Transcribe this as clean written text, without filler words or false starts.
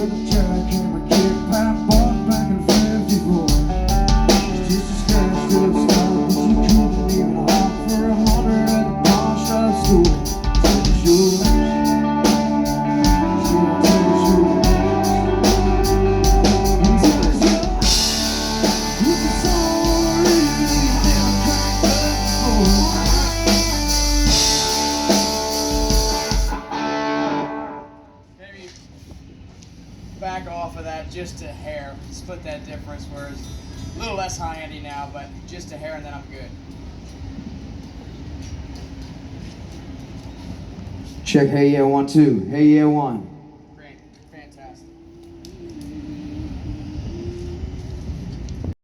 with a jackhammer, kick, pipe, bought back in 54. It's just a scratch to the start, but you couldn't even hop for 100 at the pawn shop school. Sure. Back off of that just a hair, split that difference, whereas a little less high-endy now, but just a hair and then I'm good. Check, hey yeah, 1, 2, hey yeah, 1.